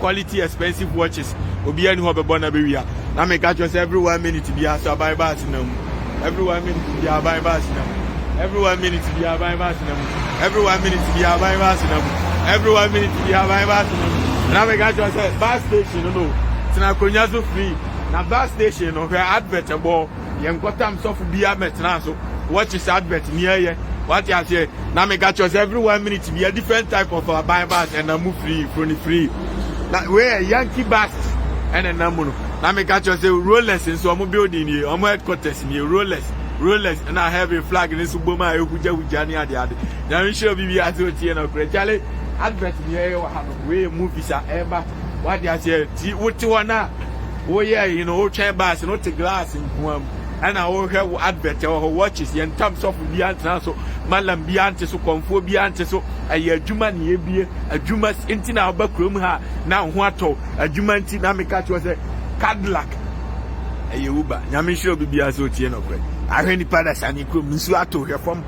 quality expensive watches obi any ho be born na be wia na me catch us every 1 minute be as buy bass na mu every 1 minute be buy bass na mu every 1 minute be buy bass na mu every 1 minute be buy bass na mu every 1 minute be buy bass na mu na me catch us bus station no tina konya so free na bus station no where advert ebo yen kwatam so fu bia metna so watch is advert near ye what you say na me catch us every 1 minute be a different type of buy bus and na move free na where Yankee bus and na mu no na me catch us rollers in so omo building here omo headquarters ni rollers and I have a flag in this boma huja ni ade na we show bibi aso tie na kure chale advert near wa ha we movies are ever what you say ti wuti wana wo yeah you know chair bus no te glass in kwam and I will have advert or watches in terms of bianti so malam bianti so konfo bianti so aye adwuma ne ebie adwuma intina obakrom ha na ho ato adwuma nti na me catch was Cadillac aye uba nyame sure bibia so tie no kwe ahwe ni pada sani krom nsu ato hwe fom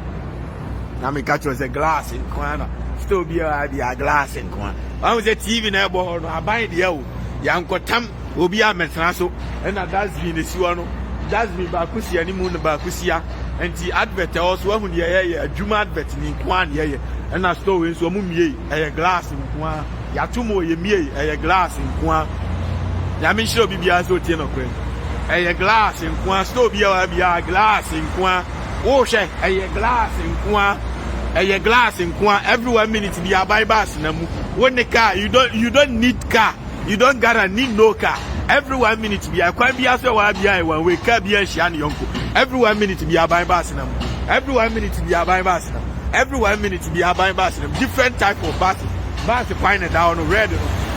na me catch was glass in kwana still be a glass in kwana I was a TV na ebo no aban de o yankotam obi a metna so na that's been isi wono Jasmine Bakusia ni mu na Bakusia enti advert also ahu ne ye adwuma advert ni kwan ye and na store we so mu mie glass nkwa ya tumo ye mie glass nkwa ya me show bibia so tie no kwen glass nkwa store bia glass nkwa wo hwe glass nkwa glass nkwa every 1 minute bia buy bus na mu when the car you don't need car you don't gotta need no car every 1 minute be akwan bia so wa bia one way ka bia hia ne yonko every 1 minute be aban bus na every 1 minute be aban bus na every 1 minute be aban bus na different type of bus find down red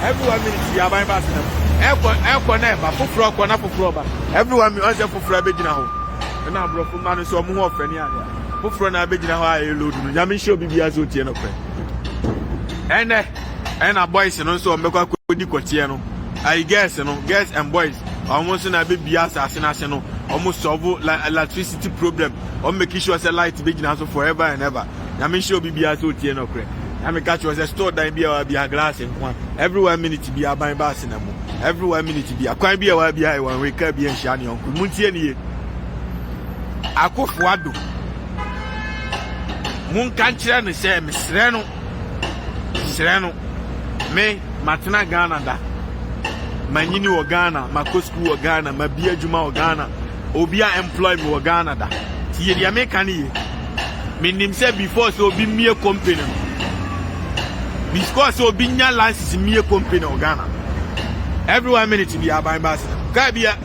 every 1 minute be aban bus na ekọ na ba foforo kọ na foforo ba every 1 minute onse foforo be gina ho na brofo ma no so mo ho fani ade foforo na be gina ho aye load no nyame show bibia so tie no kwe ene boys no so mbekwa kodi kotie no I guess you know girls and boys almost na be bias asase no almost solve electricity problem or make sure say light be gina so forever and ever na me sure be bias so tie no kre na me catch was a store dan bia glass in one every 1 minute be aban bass na mo every 1 minute be akwan bia one we ka bia hia ne onku muntie ne ye akofo ado mun kan kire ne say me sre no me matena Ghana da manyini wo Ghana mako school wo Ghana mabia adwuma wo Ghana obi a employ me wo Ghana da ti ye dia me kan ye me nim say before so obi mie company because so obi nya license mie company wo Ghana every 1 minute be aban bass ka bia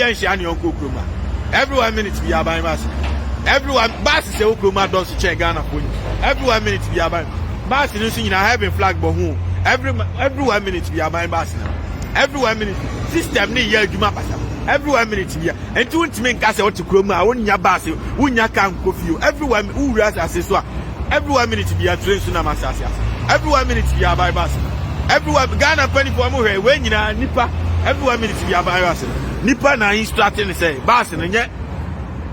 nhia ne onko kroma every 1 minute be aban bass everyone bass say okroma don so check Ghana for every 1 minute be aban bass no so nyina having flag bo hu every 1 minute be aban bass na every 1 minute system ni ya adwuma pasa every 1 minute bia enti wontime nka se wote krom a wonya baase wonya kan kofio every 1 ura ase so a every 1 minute bia train so na masase every 1 minute bia buy baase every 1 Ghana penny for mo hwe we nyina nipa every 1 minute bia buy baase nipa na instructing say baase no nye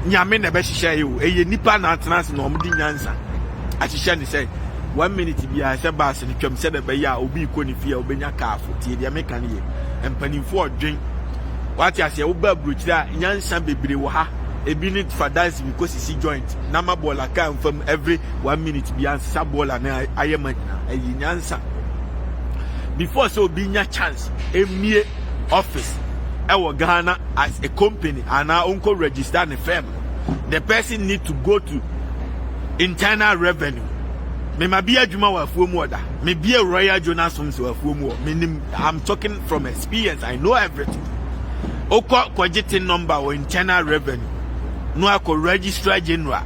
nyame na be hihye yo eye nipa na atena na omdi nyansa a hihye ni say 1 minute bia se baase no twam se da be ya obi ko ni fia obenya kaafo tie dia meka ne ye empanimfo odwen wati ase wo ba brochira nyansa bebre wo ha ebi need for dance because si joint na ma bola ka mfam every 1 minute bia sa bola na ayema ayi nyansa before so obi nya chance emie office ewo Ghana as a company and now unko register the firm the person need to go to internal revenue me ma bia adwuma wa afuomu oda me bia Royal Jonas from so afuomu me I'm talking from experience I know everything oko kojitin number or internal revenue no akọ registrar general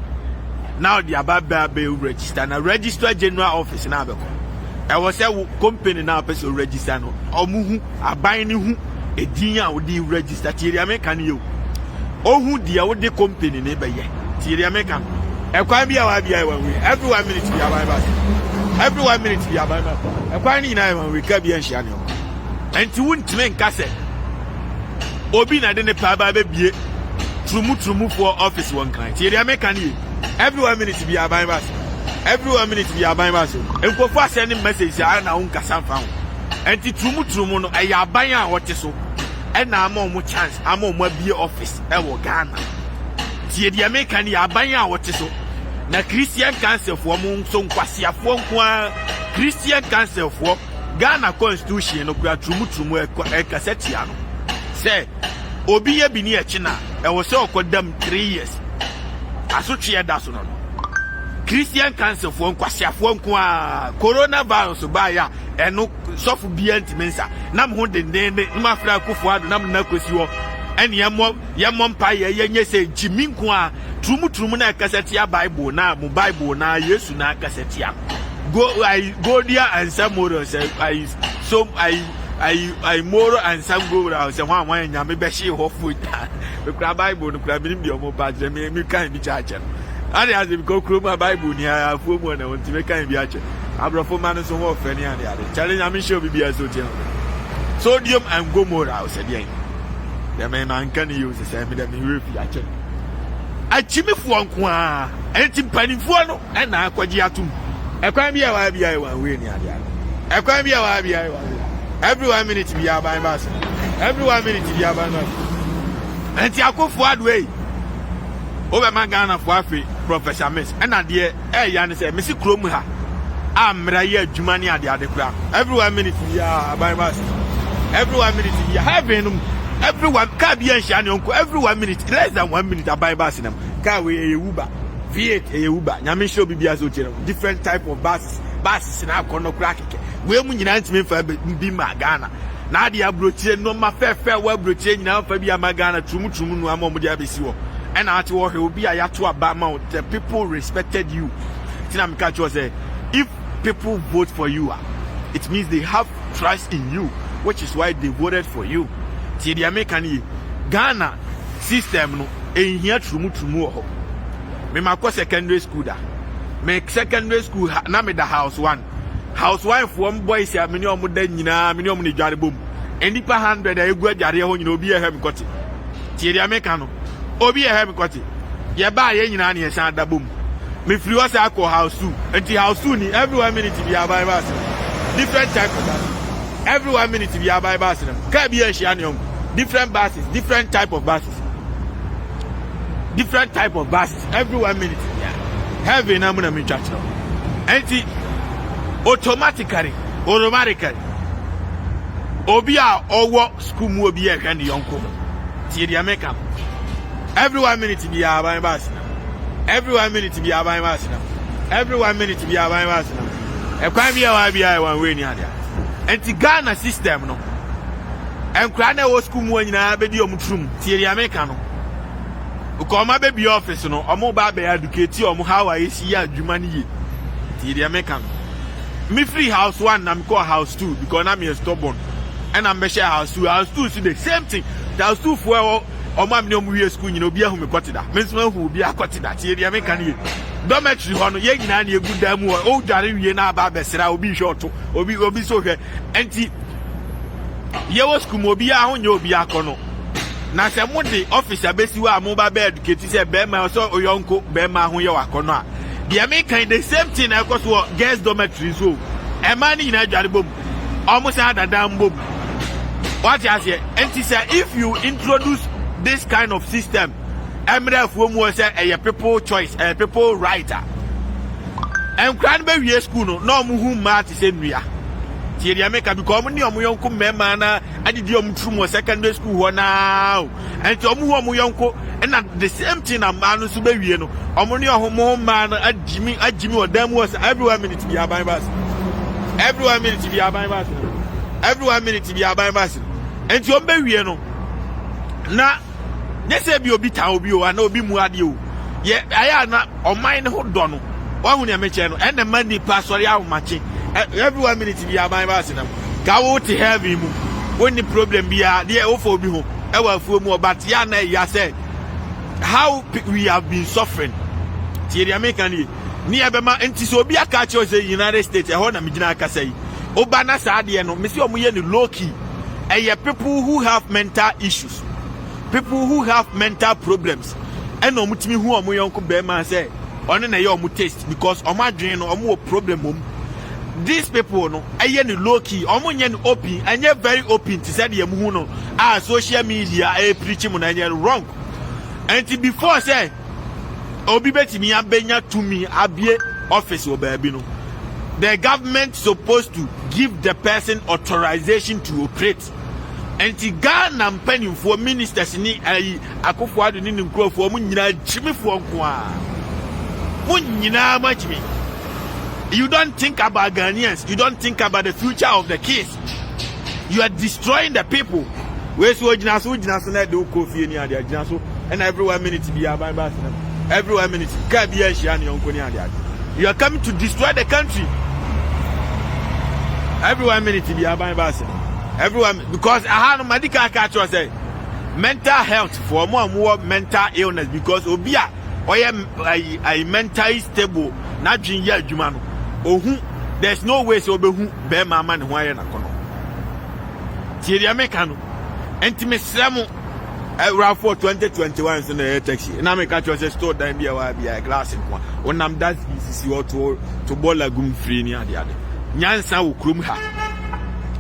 now the ababa be register na registrar general office na abeko e was say company na person register no omuhu aban ni hu edin a wo di register tiri America ni yo ohu dia wo di company ne be ye tiri America e kwa bia wa bia wa we every 1 minute bia buy back every 1 minute bia buy back e kwa ni na we ka bia nhia ne o enti wuntime nka se obi na de ne pa ba be bie trumu for office one client tiri America ni every 1 minute bia buy back every 1 minute bia buy back enko fa send message a na unka sanfa ho enti trumu no eya aban a wote so e na ama omo chance ama omo abie office e wo Ghana tie dia meka ni aban a wote so na Christian Council for mo so nkwasiafo nko Christian Council for Ghana constitution no kura trumu e kasetia no say obi ye bi ni e chi na e wo se okodam 3 years asotwe da so no Christian Council for nkwasiafo nko coronavirus ba ya eno sofu bia ntimensa na mo dendende ma fra kofo ado na na kosi wo ene ye mpa ye nye se jimi nko trumu na kasetia Bible na mo Bible na Yesu na kasetia go there and some more say I more and some go around say wan nyame be hye ho food be kra Bible no kra bi ni omo pa je me kan bi church and as if go my Bible ni afo mu na won ti me kan bi ache abrofo man so ho fe ni ade challenge am show bi bia so ti sodium and gomora say dey the man can use say me dem refi ache achimifo nko enti panifo no na akwaji atum ekwan bia wa bia wa we ni ade ekwan bia wa bia wa every 1 minute be aban bass every 1 minute be aban bass enti akofo adwe o be man Ghana for afi Professor Miss na de ya ne say mesi krom ha amra ye adwuma ni ade kura every 1 minute be aban bass every 1 minute be having everyone ka bia nhia ne onko every 1 minute less than 1 minute aban bass nam ka we Uber V8 Uber nyame show bibia so tire different type of buses na akono kura keke we mu nyina ntime fa bi ma Ghana na ade abrochire no ma fefe wa abrochire nyina fa bi ama Ghana trumu no ama mo dia besi wo and ati wo he obi ayato aba ma the people respected you tina me catch you say if people vote for you it means they have trust in you which is why they voted for you ti the American Ghana system no ehia trumu ho me makọ secondary school da me secondary school na me da house one for boys ya me ni omo da nyina me ni omo ni dware bom enipa 100 egu adware ho nyina obi ehe me kote tie dia me kan no obi ehe me kote ye ba ye nyina na ye san da bom me free was akọ house 2 enti house 2 ni every 1 minute be abai bass different type of buses every 1 minute be abai bass ka bi e hia ne different buses different type of buses every 1 minute heavy na muna me chat no enti automatically obi a owo school mu obi e hwe ne yonko tie dia make every 1 minute be aban bass every 1 minute be aban bass every 1 minute be aban bass e kwan bia wa bia wan we ni ade enti Ghana system no enkra na wo school mu anyina be di omutrum tie dia make no ukoma baby office no omo ba be educate omo how I see adwuma ni ye ti dia meka me free house 1 na me call house 2 because na me stubborn and am be share house 2 see the same thing the house 2 for omo am ne omo wie school nyina obi ahu me kotida me so hu obi akotida ti dia meka ni ye dormitory ho no ye nyina na egu da mu o dware wie na ba besra obi hwoto obi so hwe enti ye wo school mo obi ahu nye obi akono na se mo de officer besi wa mo ba bed keti se be ma so oyonko be ma ho ye wakono a dia me kan the same thing na koso girls dormitory so e ma ni na dware bom almost dada mbom what you say enti say if you introduce this kind of system emre fu mu say e people choice people right em kran be wie school no na omo hu ma ti se nua ti dia make because omo ni omo yonko mema na adidi omo trum secondary school ho now and omo hu omo yonko and the same thing na ma no so be wie no omo ni omo ma na ajimi odam was every 1 minute be aban bass every 1 minute be aban bass every 1 minute be aban bass and omo be wie no na nyese bi obi ta obi o na obi mu ade o ye aya na oman ne ho do no wa hu ne me che no and the money pastor ya machi every 1 minute be aban bass na ka wo te heavy mu woni problem bia de o fo obi ho e wa fu mu but ya na ya say how we have been suffering ti the American ni e be ma enti so obi aka che o say United States e ho na me gina aka say oba na sa de no me se omo ye ni low key e people who have mental issues people who have mental problems and no mutimi hu omo yonko be ma say ono na ye omo taste because omo adwen no omo problem mom these people no aye ni low key omunye ni open anye very open to say the mu no social media preaching mo na wrong. And before say obi betimi abenya to me abie office o baabi no, the government supposed to give the person authorization to operate. And the Ghana mpanimfo ministers ni Akufo-Addo ni nkrofo mu nyina jimifo kwa mu nyina majimi. You don't think about Ghanaians. You don't think about the future of the kids. You are destroying the people. Where's Jinaso na do kofi ni ade Jinaso and every 1 minute be about every 1 minute ka bia hia ne onko ni ade. You are coming to destroy the country. Every 1 minute be about everyone, because I had medical catch say mental health for more mental illness because obia or a mentally stable not ginger jumano. There's no way so be bear my man who I am. Tiria Mekano, intimate Samu around for 2021 in the taxi. And I make a choice store down be a glass in one. When I'm that easy to ball a gum free near the other. Nyansa will crum her.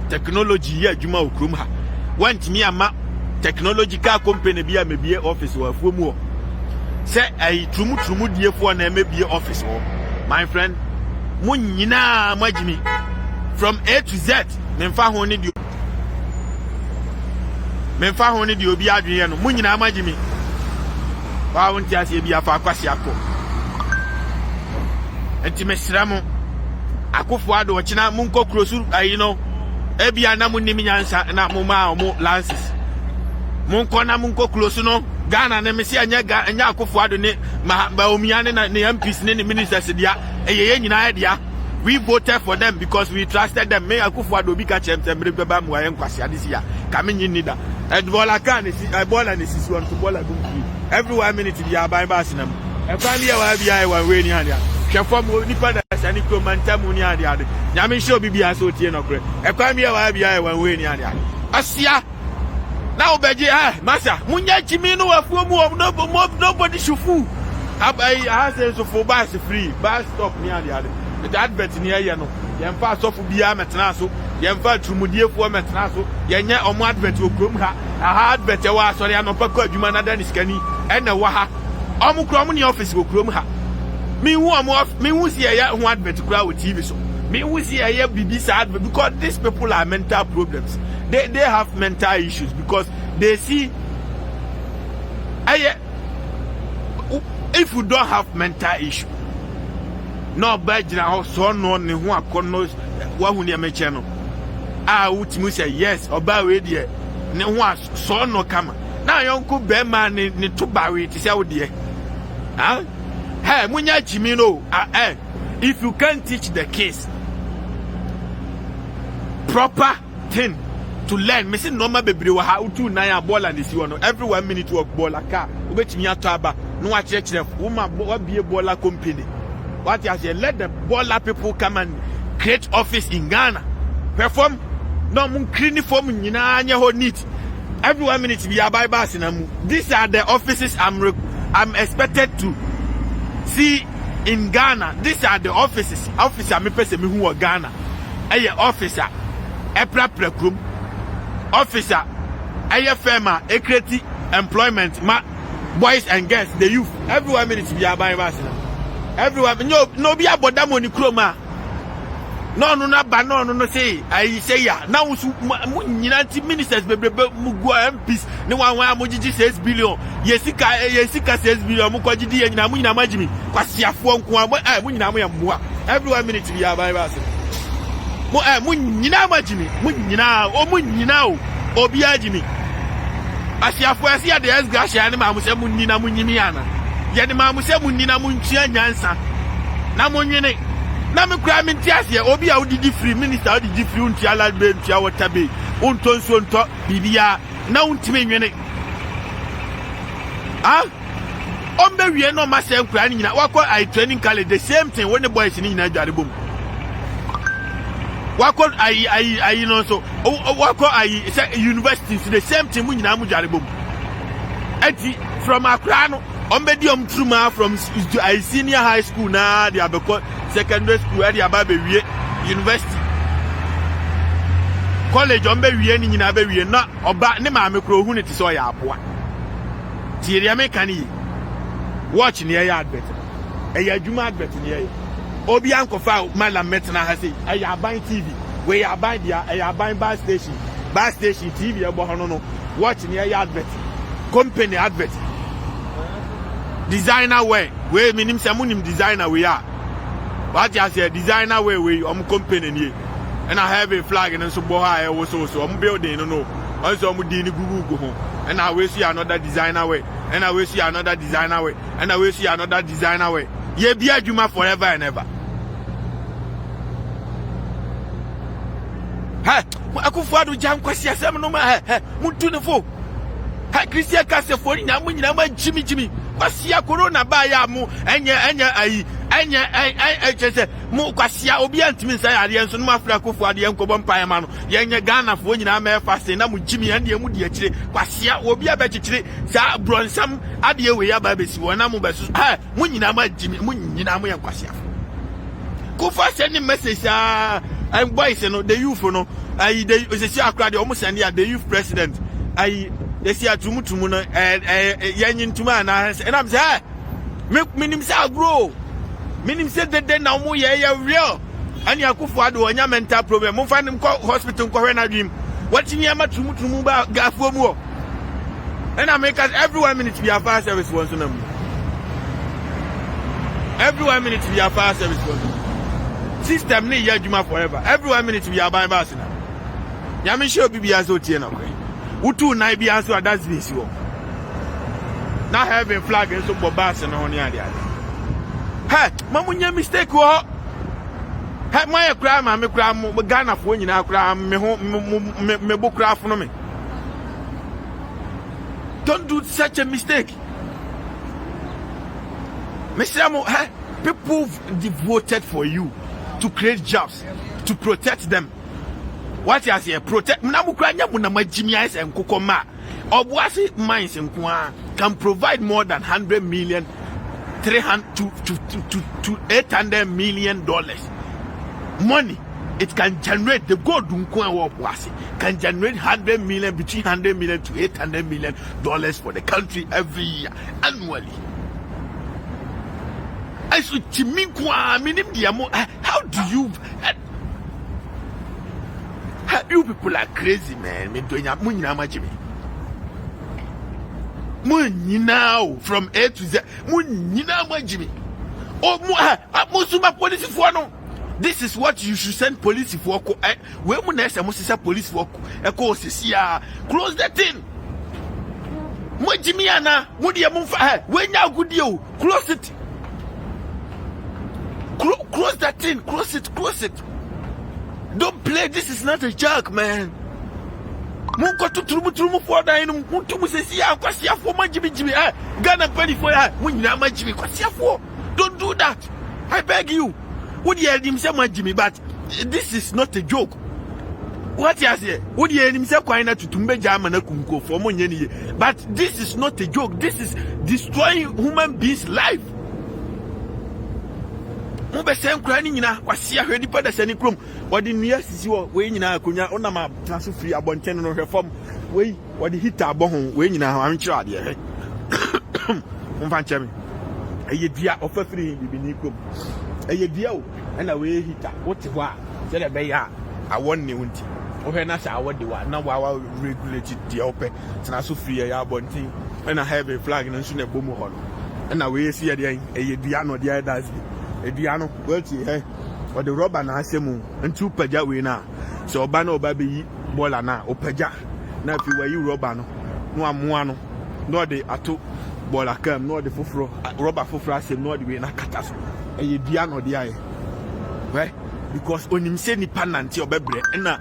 Technology here, Juma will crum her. Want me a map technological company be a maybe office or a more. Say a trumu dear for an maybe office or my friend. Munyina majimi from A to Z. Memfa honi di. Memfa honi di obi adwene no. Munyina majimi. Ba wonti ase bi afa akwasi akọ. Enti mesramo Akufo-Addo ochina munko krosu ayi no. Ebia na munnim nyansa na muma omo lances. Munko na munko krosu no. Ghana na mesi anya Akufo-Addo ne ba omiane na MPs ne ministers dia. We voted for them because we trusted them. May Akufo-Addo be catch them beba mu ayen kwasi adisia. Kami nida. Bola kan bola ne sisi won to bola go free. Every 1 minute be aban ba sinam. E fan dia wa bia e wa we ni ade. Hwefo nipa da sani ko mantamu ni ade ade. Nyame show bibia so tie no kre. E fan dia wa bia e wa we ni ade. Asia. Now beje masa munya chimi no afuo mu nobody shufu. I say so for bus free, bus stop near the other. The advert near you know. Yemfa so for bia metna so, yemfa trumudie fo metna so, yenye omo advert okrom ha. Aha advert e wa sorry anopa ko adwuma na dan skani e na wa ha. Omo krom ne office okrom ha. Me hu see ya hu advert kura with TV so. Me hu see ya bibi sa advert because these people are mental problems. They have mental issues because they see if you don't have mental issue, no bad so no ne hu akono wa hu ne meche no. Utimi say yes, oba we de ne hu so no kama. Na yonko be man ne to ba we ti say wo de. Hey, munya chimi no. If you can't teach the kids proper thing to learn, me say normal bebre wa ha utu na ya ball and this one. Every 1 minute work ball aka. Ubetimi ato aba. No wa church woman what be a baller company. What you say? Let the baller people come and create office in Ghana. Perform no mun clean form nyina anya ho neat. Every 1 minute be a bypass in amu. These are the offices I'm expected to see in Ghana. These are the offices. Officer me person me who Ghana. Aye officer. Epra group. Officer. Aye firma. Equity employment. Boys and girls, the youth, every 1 minute be a buy everyone no be about that money chroma. No say I say ya now United ministers mugo MPs no one mojiji 6 billion yesika 6 billion mu kwagidi ya nyina mu nyina majimi kwasiafo nko mu nyina mu ya mmoa every 1 minute be a buy mu nyina majimi mu nyina obi ajimi asiafo asia de esgasha ne mamuse munni na munyimi ana ye de mamuse munni na muntua nyansa na monwene na me kura me ntiase obi a odidi free minister odidi free untia la be ntia water be untonso nto bibia na untime nwene ombe wie no ma se kura ni nyina wakọ I training college the same thing when the boys ni nyina dware bom wakọ I know so wakọ I university the same thing mu nyina mu dware bom enti from Accra no ombedi truma from senior high school na they abeko secondary school where they aba be wie university college on be wie ni nyina be wie na oba ne ma me kro hu ne ti so ya aboa ti ere me kan yi watch ne ya advert e ya adwuma advert ne ya obi ankofa malam metna ha sei e ya ban tv we ya ban dia e ya ban bar station tv e bo hono no watch ne ya advert company advert designer wear we minim se munim designer we are what you say designer wear we company ni and I have a flag and so boy I was so building no also di ni gugu ho and I will see another designer way and I will see another designer way and I will see another designer way ye be adwuma forever and ever ha akufuado jam kwasi asem no ma muntu ne fo ha Christian kase fo ni na munyina ma jimi kwasia corona ba ya mu enye chese mu kwasia obi antimi nsa ya ade enso no afra kofu ade enkobo mpae ma no yenye Ghana fo nyina ma fast na mu jimi ande mu de akire kwasia obi abekikire sa bronsam ade we ya ba besi wona mu besu ha mu nyina ma jimi mu nyina mu yen kwasia kofu send message and boys no the youth no they say akra de almost send the youth president they see atumutumu no yanyintuma na and I'm say minim say agro minim say the na omo ye real ani akufo ado onya mental problem mo fa nim hospital ko hwe na dwim what ni ama tumutumu ba gafo mu and I make us every 1 minute be a fire service once na mu every 1 minute be a fire service once system ni ye adwuma forever every 1 minute be a buy bus na ya me show bibia so tie na ko utu na bi answer that's this wo na having flag and so bobas na honi ade hey mamunya mistake wo hey my kra ma me kra mo Ghana fo nyina kra me ho me bo kra fo no me don't do such a mistake Mr. Hey people devoted for you to create jobs to protect them. What you say protect na mukranya na majimi eyes and kokoma obuasi mines nko can provide more than 100 million 300 to 800 million dollars money. It can generate the gold nko obuasi can generate 100 million between 100 million to 800 million dollars for the country every year annually. I so chimikwa minim diamo how do you you people are crazy, man. Me doing munyina majimi. Munyina from A to Z. Munyina majimi. Oh, musuma police for no. This is what you should send police for. We munesa musisa police for. Eko sisia. Close that thing. Majimi ana. Mudia munfa. When ya good you close it. Close that thing. Close it. Close it. Don't play. This is not a joke, man. Munko to trumu for da inu muntu musesia kwasia for majimi Ghana penny for munyina majimi kwasia for. Don't do that. I beg you. Would you him say majimi but this is not a joke. What you say? Would you him say kwaina tutumbe jama na kunko for monyeni. But this is not a joke. This is destroying human beings' life. Mube sem krani nyina kwasia hwedi pada sani krom wodi nua sisi wo we nyina akonya ona ma traso free abonten no hwefom we wodi hita abohon we nyina ha ankyira ade he mfa ncheme eyedua ofa free bibini krom eyedua o na we hita wote ho a se de be ya awon ne wonti ohwe na sha awode wa na wa regulate de ope traso free ya abonten na have a flag na nso na bomu ho no na we si ade eyedua no de that's Ediano, well, or the rubber na asemu, and 2 paja we na. So Bano baby bola na, or paja. Now if you were you rubber no amuano, nor the atu bola cam, nor the fufro, rubber fufra, nor the way na catas. A Ediano the eye. Right? Because when him say ni pananti or bebre, and a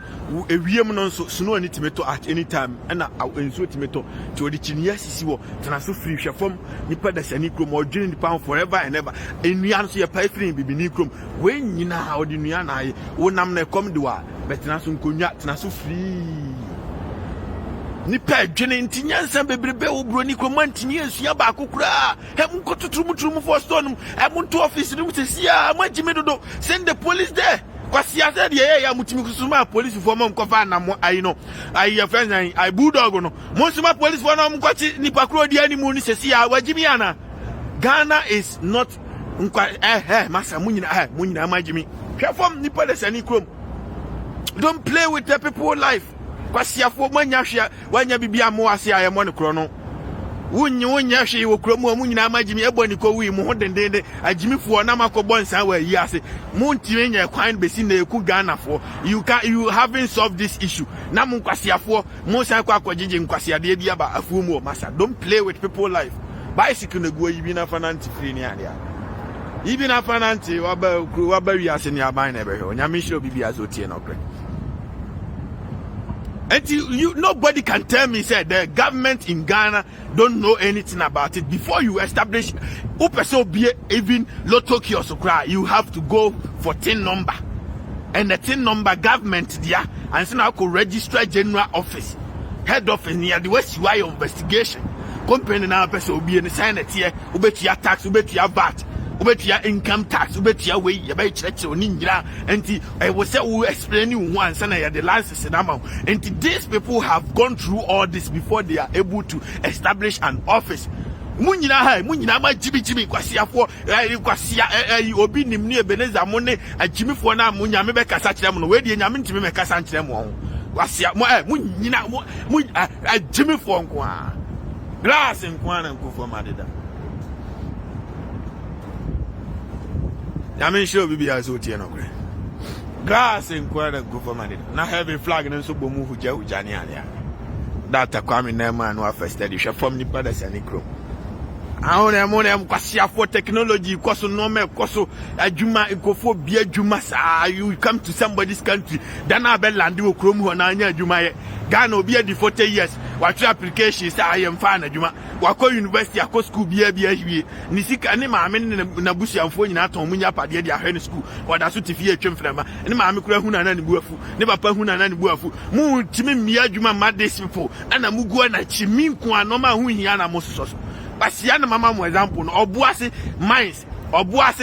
woman so snow any tomato at any time, and a sweet tomato to the chinyas, you can so free from Nipa the Sanicrum or during the pound forever and ever. And we answer your piping be Nicrum when you know how the Niana won't am come do but Nasum Cognac, Nasu free. Nipa Jenny Tinyan Baby Bell Bronico Montinians Yabakukra, haven't got to Trumu for Stone, I want to office room to see how much you send the police there. Kwasia said yeah mutimi kusuma police for mom kofa na mo I know I friend I bulldog no musuma police for na mo kwachi nipa kro di animu ni sesi a wagimi ana. Ghana is not masa munyina amagimi hwefom nipa de sani krom. Don't play with the people life. Kwasia for manya hwea wanya bibia mo ase ayemo ne kro no wonya hwe wo krom mu nyina amagimi eboni ko wi mu ho dendende agimifo na makobo nsan wa yi ase mu ntire nya kwan besi na eku Ghana for you haven't solved this issue na mu kwasiafo mu san kwa akogege nkwasiade bia ba afu mu o masa. Don't play with people life. Bicycle na go yibi na fananti free ni ade yibi na fananti waba wi ase ni aban na ebe ho nyame hiro bibia zo tie no kre. And nobody can tell me say the government in Ghana don't know anything about it. Before you establish even lotto kiosk, you have to go for TIN number. And the TIN number government there and so now could register general office, head office near the West UI investigation. Company now person will be in the sign it here, ubet your tax, ubet your VAT. Ubet income tax, ubet your way, you buy church or ninja, and I was say we explain you once and I had the license amount. And these people have gone through all this before they are able to establish an office. Munyina ma Jimmy kwasia for kwasia obi nimni Ebeneza money a Jimmy for na munya me be kasa kire mo no we de nyame ntimi me kasa kire mo kwasia munyina Jimmy for nko a glass nko na nko for madeda. I mean, sure, we are so tiano. Grass and quarter go for money. Now have a flag and so boom who Jania. That a coming man who first study from the brothers and the crew. I only am Kwasia for technology, Koso Nome, Koso, a Juma, Ekofo, Bia Jumas. You come to somebody's country, then I bet Landu, Krum, Honania, Juma, Ghana, be a 40 years. What your application is, I am fine, Juma. Wako University, Ako School, Bia, Nisika, and my men in Nabusi and Phone at Munya Padia, Hen School, or that's what if you are and Mamma Huna and Buafu, never Pahuna and Buafu, Moo, Timmy, Mia, Juma, mad this people, and a Muguana, Chiminku, and Noma, who Yana Moses. But Siana Mama, for example, Obuase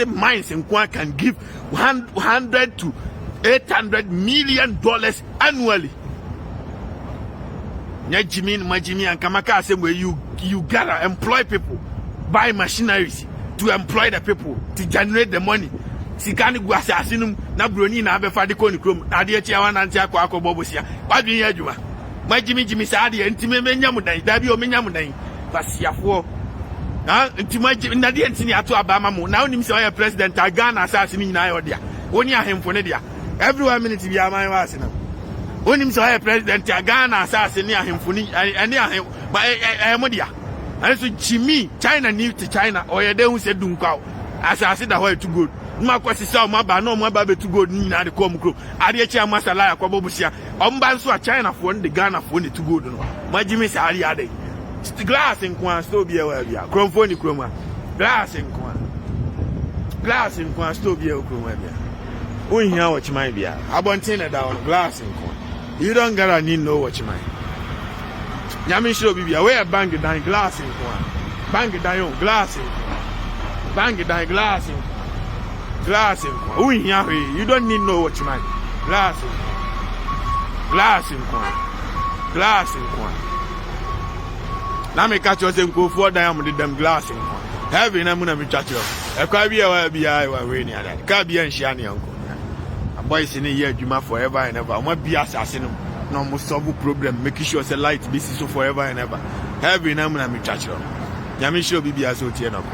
mines in Kwan can give $100 to $800 million annually. Jimmy and Kamaka say where you gotta employ people, buy machineries to employ the people to generate the money. Sikani Guasasinum, Nabruni, Nabefa de Conicrum, Adiachiawan and Tiaco Bobosia. What do you do? My Jimmy Sadi and Timemyamuday, Dabio Minyamuday, Pasiafo. Nadia to Abama, now himself president, Ghana assassin in Iodia. Only a him for Nadia. Every 1 minute to be a my wasina. When himself president, Ghana assassin near him for and near him by Amodia. And so Jimmy, China new to China, or a day who said Dunkau, as I said, the way too good. Marcos is so maba, no more baby to go Nina the Com Group. Adiacha Masala, Kobobusia, Ombanso, China for the Ghana for the too good. My Jimmy Sariade. Glass in Kwan, still be aware of ya. Cromphony chroma. Glass in Kwan, still be a chroma. We hear what you might be. I want to down glass in Kwan. You don't gotta need know what you might. Yami show be aware bang it down glass in Kwan. Bang it down glass in Kwan. Bang it down glass in Kwan. We hear you don't need know what you might. Glass in Kwan. Now me catch us and go for diamond them glass in heavy and I'm gonna be touch you. A cabia will be I will win that. Cabia and Shani uncle. A boys in a year, Juma forever and ever. I want be assassin. No more solve problem, making sure it's a light be so forever and ever. Heavy and I'm gonna be touch you. Yamisho be as so tier up.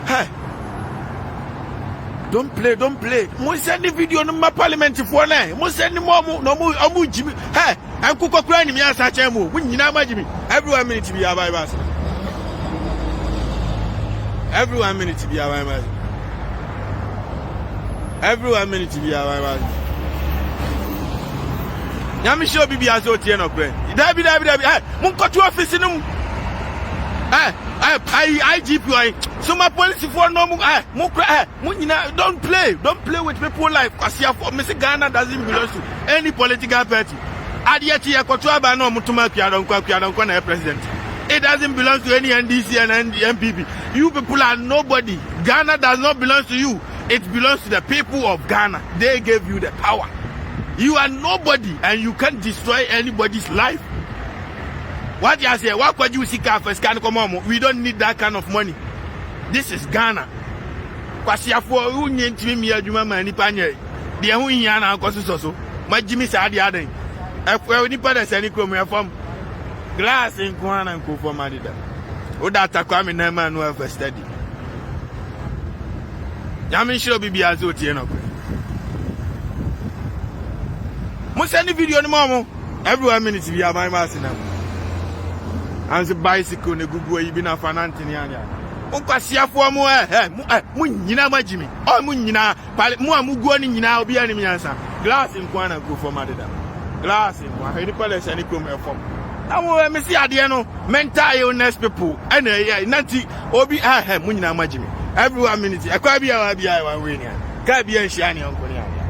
Hey. Don't play. Must send the video no my parliament for now. Must send the more no Jimmy. Hey, I'm cook crying me as such a move. When you know my Jimmy. Every 1 minute to be a Bible. Every 1 minute to be a Bible. Every 1 minute to be a Bible. Yami show be as so tier no pray. Dabi. Hey, mun go to office in IGP. So my police for no don't play with people like Kwasia for Mr. Ghana doesn't belong to any political party. Adiati Yakotuaba no Mutuma Piadon President. It doesn't belong to any NDC and MPP. You people are nobody. Ghana does not belong to you. It belongs to the people of Ghana. They gave you the power. You are nobody and you can't destroy anybody's life. What you say? What could you see? We don't need that kind of money. This is Ghana. Kwasiafo unye ntimi mi adwuma ma nipa nye de ho hia na akoso so magimi sa ade adan afo nipa da sani krom yafam glass nko na nko fo madida o da atakwa me na ma no afa study yami shiro bibia zo tie no mo send video ni mo every 1 minute bi aban ma sina and the bicycle ne gugu yi bi na fanante ni anya Kwasiafo mu mu nyina magimi mu nyina mu amuguo ni nyina obi ani miansa glass nko na go for madeda glass nko he ni palace ani krom e form awo me si ade no mental illness people and nanti obi mu nyina magimi every 1 minute akwa bia one way ni ka bia nhia ni onko ni ade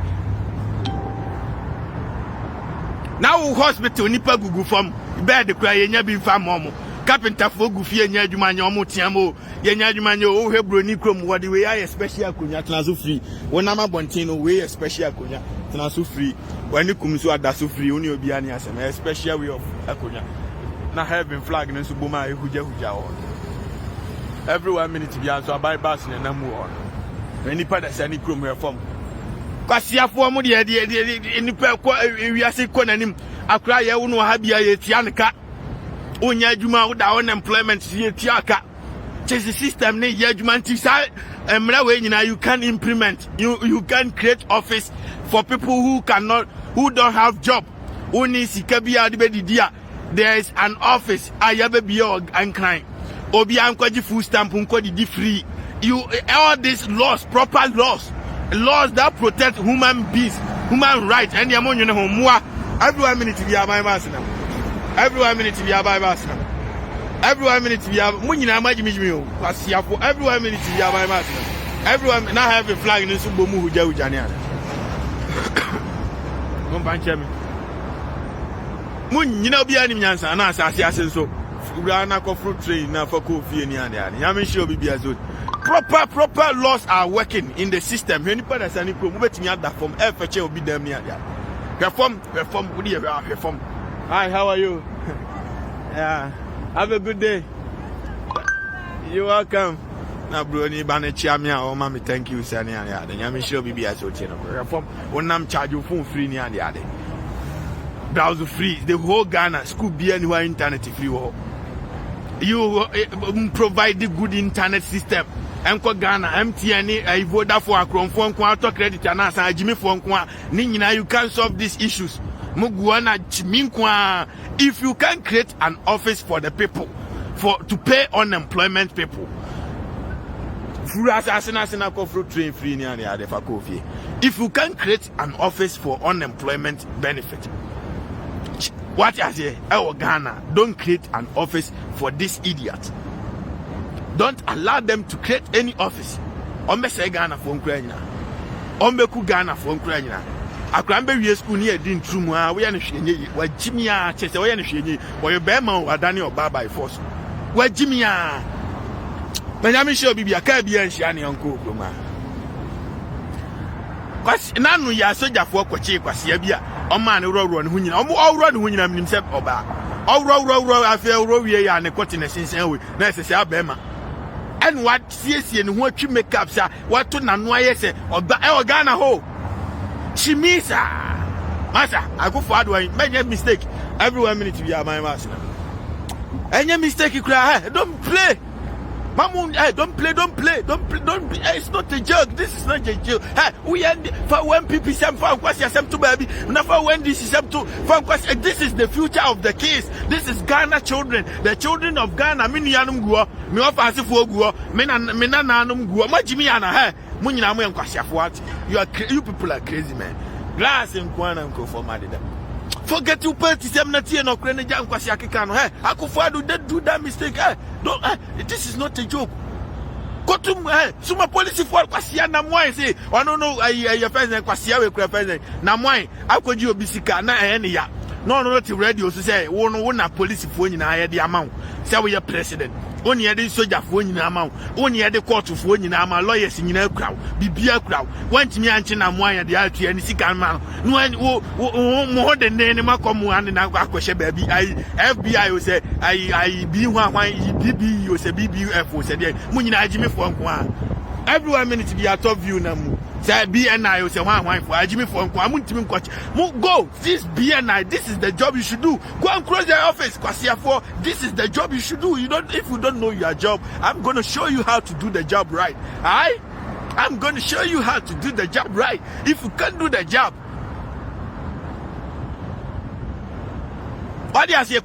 now hospital nipa gugu form bed kwa yenya bi fa momo carpenter for gufie nya adwuma nya omo tiamo yenya adwuma nya o hebro ni krom wode we ya special akonya tena free wona ma bonten no we special akonya tena free wani kum so ada so free oni obi ani asem a special way of akonya na heaven flag ne so boma ehuja o every 1 minute bi anso abai bus ne na mu o ani pada sani krom reform kwasiafo mo de nipa ko wiase ko nanim akra ye wo no ha bia ye tia nka onya adwuma wo da unemployment ye tiaka chase system ne ye adwuma nti sa emra we nyina you can implement you can create office for people who don't have job oni sika bia de bedidia there is an office ayabe bia and crime obi ankwaji full stamp nkodi free you all these laws proper laws that protect human beings human rights and yamonyo ne homoa every 1 minute bia my mass now every 1 minute we are by bus now. Every 1 minute we are munyina magimi o kwasiafo every 1 minute we are by bus now. Everyone now have a flag in Subomu huja hujania. Mumpanche me. Munyina obi ani nyansa na asase asenso. Ura na ko fruit tree na for coffee ni ande ade. Yame shi obi bia zo. Proper laws are working in the system. Any part that any problem betimi ada form e feche obi dam ni ade. Reform we dey reform. Hi, how are you? Yeah. Have a good day. You're welcome. Na bro ni ba na chia me a o ma me thank you sir ni ade ade. Nyame show bibia so che no. Reform wonam charge you phone free ni ade ade. Browser free. The whole Ghana school be anywhere internet free wo. You provide the good internet system. Enko Ghana MTN e Vodafone akronfo nko auto credit na san agimi fo nko a ni nyina you can solve these issues. Muguana chiminkwa. If you can create an office for the people to pay unemployment people. If you can create an office for unemployment benefit, what I say, Ghana, don't create an office for this idiot. Don't allow them to create any office. Say Ghana for Ukraine. Ombeku Ghana for Ukraine. Akrambe we school near din trumu a we ya ne hwenye wa jimia chese we ya ne hwenye we be ma wadane oba by force wa jimia Benjamin show bibia ka bia nhia ne onko okroma kwasi nanu ya sojafo kwache kwase bia o ma ne roro ne hunyina o roro ne hunyina minim se oba o roro afi roro wie ya ne kote ne sensen we na sese abema en what siesie ne ho atwi makeup sa wato nanu aye se oba e Ghana ho Chimisa, Masa, I go for one. Make a mistake. Every 1 minute we are my master. Any mistake you cry, don't play. Mamun, don't play. It's not a joke. This is not a joke. We end for when people some for question some to baby. Not for when this is some to for question. This is the future of the kids. This is Ghana children. The children of Ghana. Mini yanum guo. Me offensive for guo. Me na nanum guo. Ma Jimmy ana Munyina mo enkwasha for what? You people are crazy, man. Glass in Kwana and for Madida. Forget you party some not here no crane jam kwasha kekano. Akufo do that mistake. Don't this is not a joke. Go to suma police for kwasha na moy say I don't know your president kwasha we president na moy akoji obisika na ya no to radio so say wo na police fo nyina ye de amount say we president oni ye de soldier fo nyina amount oni ye de court fo nyina amount lawyers nyina kraw bibia kraw wantimi anche na mo anya de atu ani sika ma no mo de ne makomu ande na akwahye baabi FBI o say I bi ho ahwan BB o say BBF o say de mo nyina agime fo nko a everyone minute be a top view na mu say BNI o say hwan for agime fo nko amuntimi nkoche mo go this BNI, this is the job you should do. Go and close their office for this is the job you should do. If you don't know your job, I'm going to show you how to do the job right. Alright, I'm going to show you how to do the job right. If you can't do the job, what I say,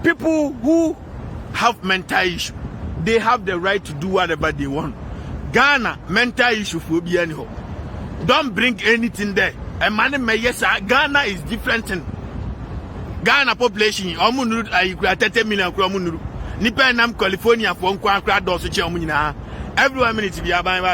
people who have mental issue, they have the right to do whatever they want. Ghana, mental issue for be anyhow. Don't bring anything there. And man, yes, Ghana is different. Ghana population, 30 million. Nipa nam California for crowd doors everyone minute to be a buying.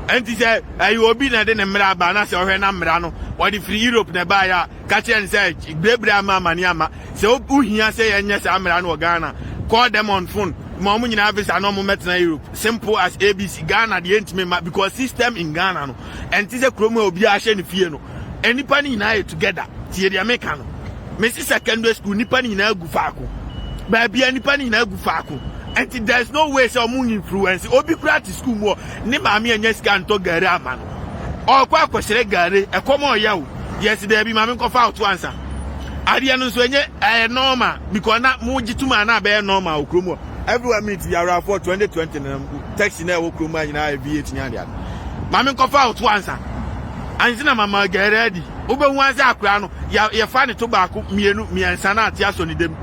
And he said, I will be not in a Mirabana or Henamrano, or the free Europe nearby. Catch and say, Brebrama Maniama. So, Uhian say, and yes, Amrano Ghana. Call them on phone. Mamun in Avis and normal met in Europe. Simple as ABC Ghana, the intimate because system in Ghana. And this a chromo will be a shame if you know. Any penny in I together. See the American. Mrs. Secondary School, Nippani in Gufaku. Baby, any penny in Gufaku. And there's no way some influence. Obi practice school more. Nimami and yes can talk Garaman. Or Quaco Gare, a common yaw. Yes, there be Mamma Cofa to answer. Adianus when you normal because not Muji to man, bear normal Krumo. Everyone meets the around for 2020 text in our Kruma in V8 Yandia. Mamma Cofa to answer. And Zina Mamma get ready. Uber once a crown, you find it tobacco, me and Sanat Yasoni them.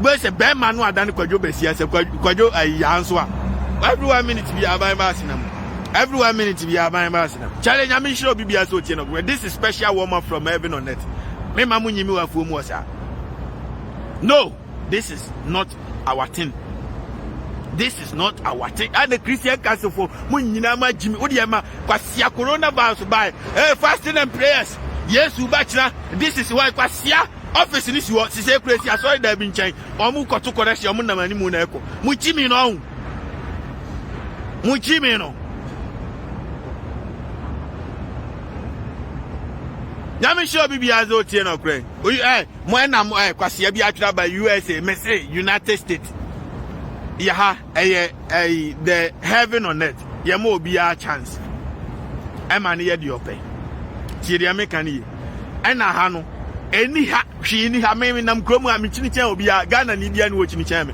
But a bad man who had done Quajo Bessia, Quajo a Yanswa. Everyone minute to be a by Massinum. Everyone minute to be a by Massinum. Challenge, I'm sure be a so where this is special woman from heaven on earth. Me mamunyi mi wa fumosa. No, this is not our thing. This is not our thing. And the Christian council for munyina ma Jimmy Odiama kwasia coronavirus by fasting and prayers. Yes, ubachna. This is why kwasia office ni si say crazy. I saw there been change. Omu koto correction omu na mani mu na eko. Muchimi no. Muchimi no. Yami sure be azo tie no kre. Mo na mo kwase bi atwa by USA, me say United States. Yeah, the heaven on earth. Ye mo be a chance. E man ye di ope. Tie dia me kan yi. E na ha no. Eni ha, hwi ni ha me nam kromu a me chini chen obi a Ghana ni bia ni wo chini chen me.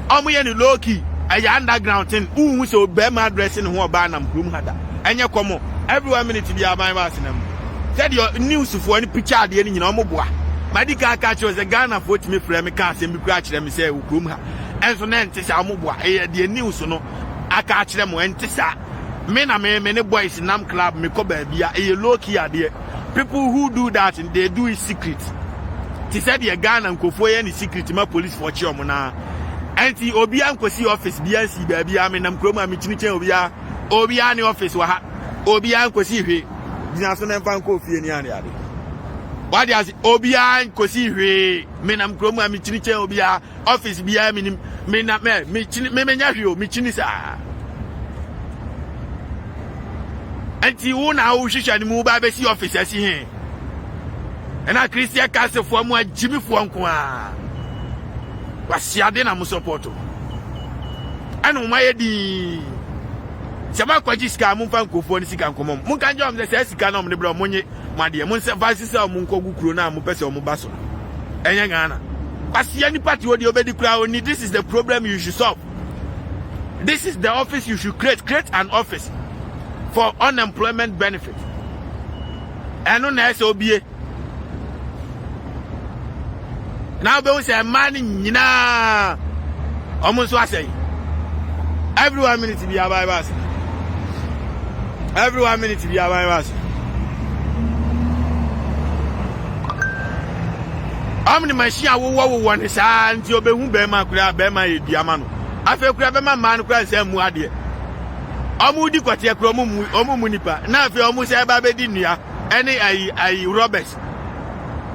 Omo ye ni low key. Underground thing. Wu so be ma address ni ho ba nam kromu hada. Enye komo. Everyone minute bi aban ba sinam. Said your news for any picture de ni nyina omoboa. Medical catch was a Ghana for me frame can say me catch them say ukrum ha. Enso na ntisa omoboa de news no aka catch them entisa. Me na me boys nam club me ko ba bia low key ade. People who do that and they do it secret. Ti said the Ghana nkofo ye ni secret ma police for chi omo na. Enti obi ankosi office bia si ba bia me nam krom am chini chen obi ani office wa ha. Obi ankosi hwe Dinaso na mfa nko fie ni ade. What does Obia kosi hwe me nam krom am chini chen obia office bia me na me chini me nya hwe me chini sa. Anti wona wo hwehwa ni mu ba be si office asi he. Na Christian Castle for mu agimi fo nko a. Wasiade na mu support. Ana mo maye di Sema kwaji sika mu fa nkofo ni sika nkomom. Mun kan jom se sika na omne bro monye made. Mun se vasisi o mun kogu kuro na mu pese o mu baso. Enye Ghana. Kwasia ni party wo de obedi kura oni. This is the problem you should solve. This is the office you should create. Create an office for unemployment benefit. Eno na ese obie. Now be we say man nyina omun so asay. Everyone minute to be a Bible. Everyone minute to be a Bible. How many machine wo one sa nti obehu be ma kura be ma eduama no. Afa kura be ma man kura se mu ade. Omu di kwate kura omu nipa. Na afa omu se ba be di nua. Ene ai Roberts.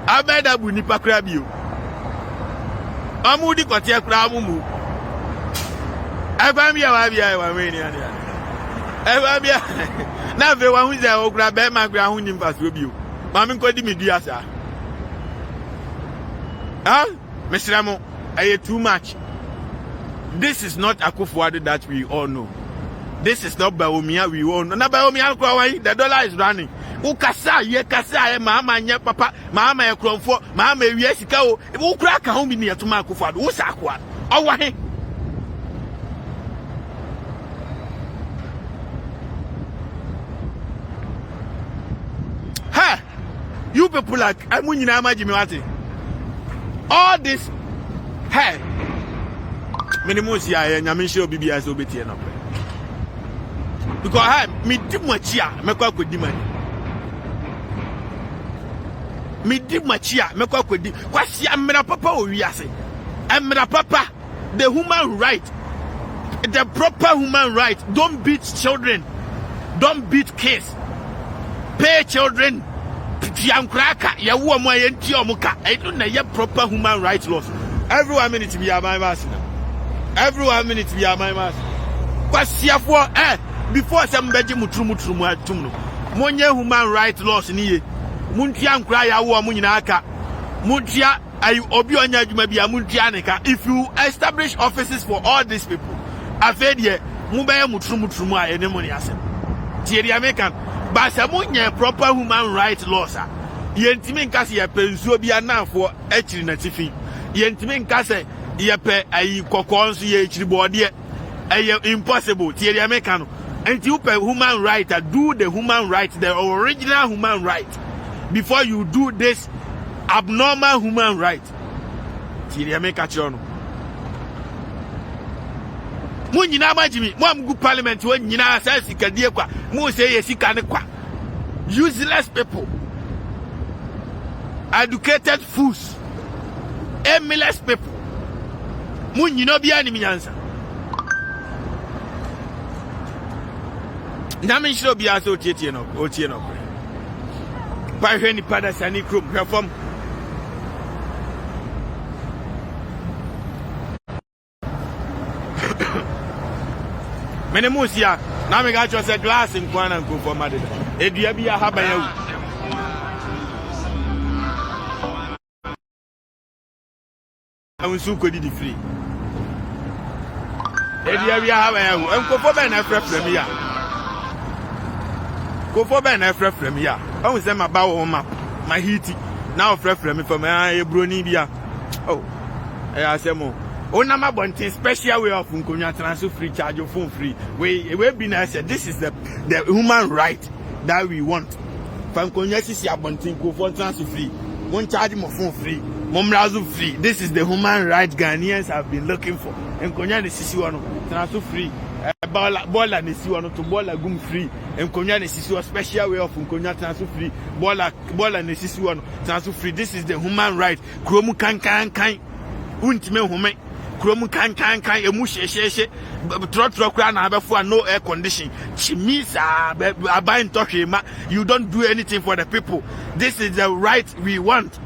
Abeda bu nipa kra bio. Amudi kote kra mumu. Abamia wa we ni ade. Abamia na ve wa hu ze okra be ma kra hu nim paso bio. Ma me nkodi me dua sa. Mesramo, aye too much. This is not Akufo-Addo that we all know. This is not Bawumia we all know. Na Bawumia kwa the dollar is running. Ukasa ye kasa mama nya papa mama ye kromfo mama ewie sika o ukura ka ho bi ne yetuma Akufo-Addo wo sa akwa owa he ha you people like amunyina amagimi wate all this hey minimum si aye nyame hye obi as obetie no because hey me di mochi a mekwa akodi mani me di mochi a mekwa akodi kwasi amra papa o wiase amra papa the human right, the proper human right. Don't beat children, don't beat kids, pay children. I don't know proper human rights laws. Everyone minute to be a my master. Everyone minute to be a my master. What's here for? Before somebody mutrumu Monye human rights laws ni Muntia cry a muninaka. Muntia ayu obi onya adwuma bia muntia neka. If you establish offices for all these people, afedie mubaya mutrumu a enemoni asem. Tieri American. But some proper human rights laws. Yentimin kasi ya pensuo bia na for echiri na tifi. Yentimin kasi ya pe ayi kokonsu ye echiri bode impossible. Tieri American. And you pay human right, do the human right, the original human right, before you do this abnormal human right. Tieri American chono. Mu nyina majimi mu amgu parliament wo nyina asasi kadie kwa mu say yesika ne kwa useless people, educated fools, aimless people. Mu nyina bia ni nyansa na me shiro bia so tietie no pa hwe ni pada sani krom perform mene musia na me ga cho se glass nkwana nkofo madede edua bia haba yawu awunsu kodi di free edua bia haba yawu nkofo be na frefrem ya kofo be na frefrem ya awun se ma ba wo ma hiti na frefrem for ma ebroni bia oh asemo Onama Bontin special way of Unkonya transfer free charge your phone free. We be nice. This is the human right that we want. Fankonya si Bontin go for transfer free. Won't charge my phone free. Momrazu free. This is the human right Ghanaians have been looking for. Enkonya the sisi wano transfer free. Bola the sisi wano to bola gum free. Enkonya the sisi special way of Unkonya transfer free. Bola the sisi wano transfer free. This is the human right. Kromu kan. Untime hume. Kromu kan emu sheshe trotro kra na abefo no air condition chimisa abai ntohwema. You don't do anything for the people. This is the right we want.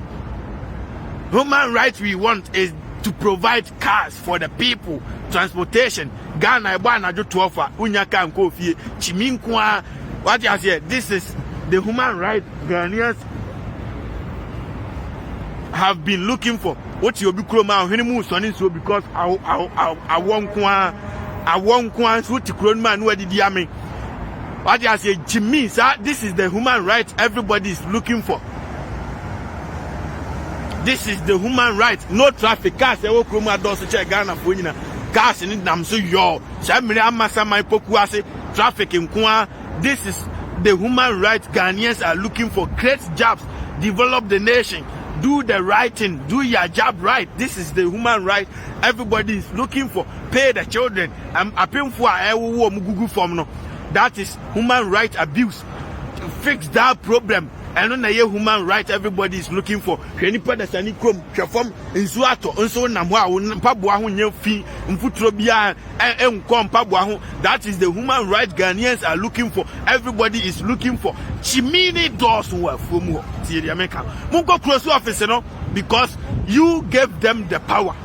Human right we want is to provide cars for the people, transportation. Ghana eba na jo to offer unyaka nko fie chiminkwa. What you say? This is the human right Ghanaians have been looking for. What you be kroma hini mu so ni so because I won't so to kroma no didi ame. What you say Jimmy sir, this is the human right everybody is looking for. This is the human right. No traffic cars e wo kroma do so che Ghana fo nyina cars ni nam so yo chamire amasa mai poku ase traffic nko. This is the human right Ghanaians are looking for. Create jobs, develop the nation. Do the right thing, do your job right. This is the human right everybody is looking for. Pay the children. I'm appealing for Google form no. That is human right abuse. Fix that problem. And on a human right everybody is looking for. Any person any chrome, from Insuato, and so Namwa, Pabuahu, Nyofi, Mfutrobia, and Pabuahu. That is the human right Ghanaians are looking for. Everybody is looking for. Chimini doors were from America. Mungo close office, you know, because you gave them the power.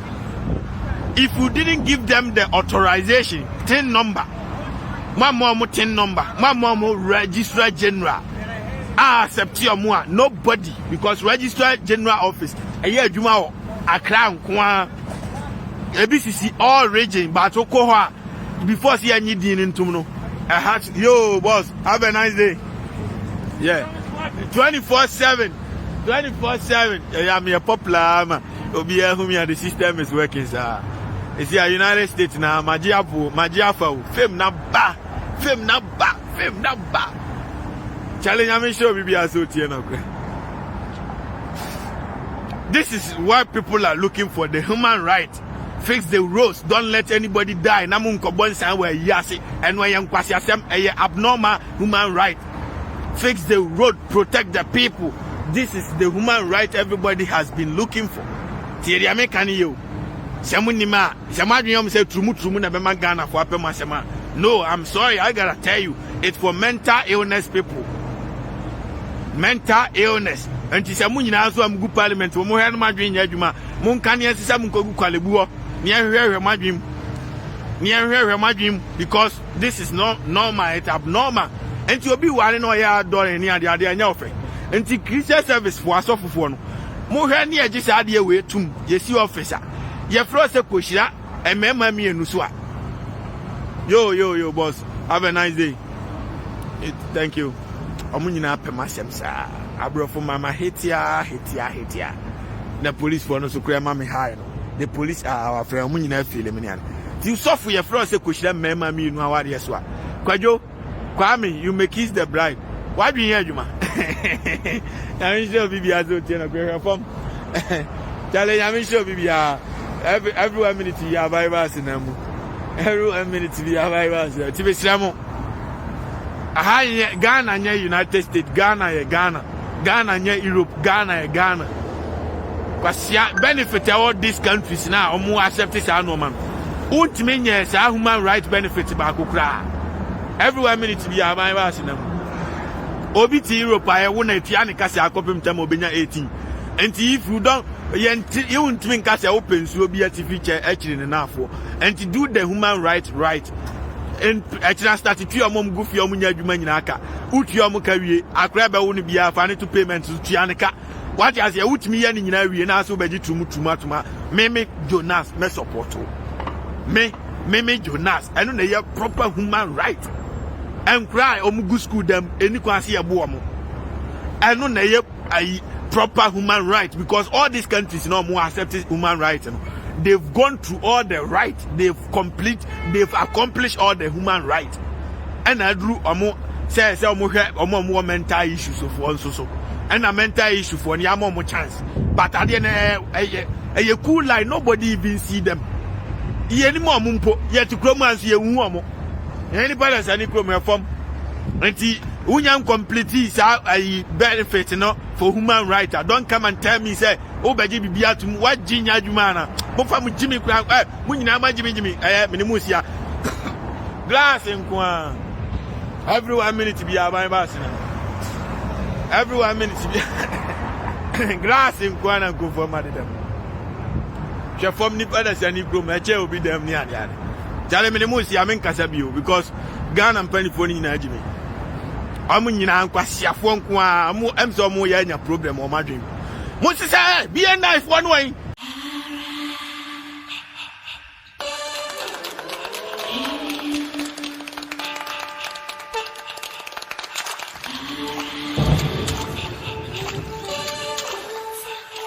If you didn't give them the authorization, 10 number, my mom 10 number, my mom registrar general. Accept your more nobody because registrar general office a year Juma Accra Nkwa ABCC all region but Okoha before see any dean into no. I had yo boss, have a nice day. Yeah. 24/7. 24/7. I'm a popular man. Obia whom the system is working, sir. It's the United States now, Majiafa, fame number, fame number, fame number. Challenge, I'm sure we be associated. This is what people are looking for, the human right. Fix the roads, don't let anybody die. Namun kobon sanwe yasi and when young kwasiasem a abnormal human right. Fix the road, protect the people. This is the human right everybody has been looking for. Tieri American you. Samunima, Samadrium said Trumu na bema Ghana for Apema Sama. No, I'm sorry, I gotta tell you, it's for mental illness people. Mental illness. And Tisamunina also am good parliament. Mo had my dream yajuma. Mon can yes some go kwalebuo. Near my dream. Near my dream because this is not normal, it's abnormal. And to be one no ya door near the idea nyofe. And the Christian service for us of one. Mo had near just idea way to yes you officer. Ye frost a kushia and member me and Nuswa. Yo, boss. Have a nice day. Thank you. Omunina pemasem sa. Abro for mama hitia. The police for no so clear mammy high. The police are our friend Omunina Philomenian. You suffer your frost a kushia member me no what yes what. Kwajo, Kwame, you may kiss the bride. Why be here, Juma? I'm sure Bibi has no tenor from. Charlie, I'm sure Bibi every 1 minute you have vibes in them. Every 1 minute you have vibes. Tibe Slamo. Ghana, United States, Ghana, Europe, Ghana. Because benefit all these countries now, or more accept this man. Won't mean yes, our human rights benefits back. Every 1 minute you have vibes in them. OBT Europe, I won't have Tianica, copy them Obina 18. And if you don't, you won't think as open, so will be a feature actually enough for. And to do the human rights right. And actually started to your mom goofy omunya jumanaka. Ut your mukawi, a crab won't be a funny to payment to Tianica. What has a ut me and in also be to Mutumatuma. Meme Jonas, me support. Me Jonas, I don't know proper human right. And cry omugu school them any quasi a boamo. I don't know a proper human rights because all these countries no more accept human rights. They've gone through all the rights, they've accomplished all the human rights. And I drew say more mental issues of one so. And a mental issue for any more chance. But at the end a cool line, nobody even see them. Any more mumpo, yet to chromance ye woman. Anybody has any chroma form. And Unyam complete a benefit for human rights. Don't come and tell me, say, oh, baby, be at what Jinya Jumana. Bofa Jimmy Crank, Munama Jimmy, Minimusia. Glass and Quan. Every 1 minute to be a my boss. Every 1 minute to be glass and Quan and go for Madam. She form Nipadas and Nipro, my chair will be them near the other. Tell me the most Yamen Casabio because Ghana and Pennyphone in Jimmy. Amunina kwasia fonko a mo emso mo ya nya problem o madwem mo se say be a knife one way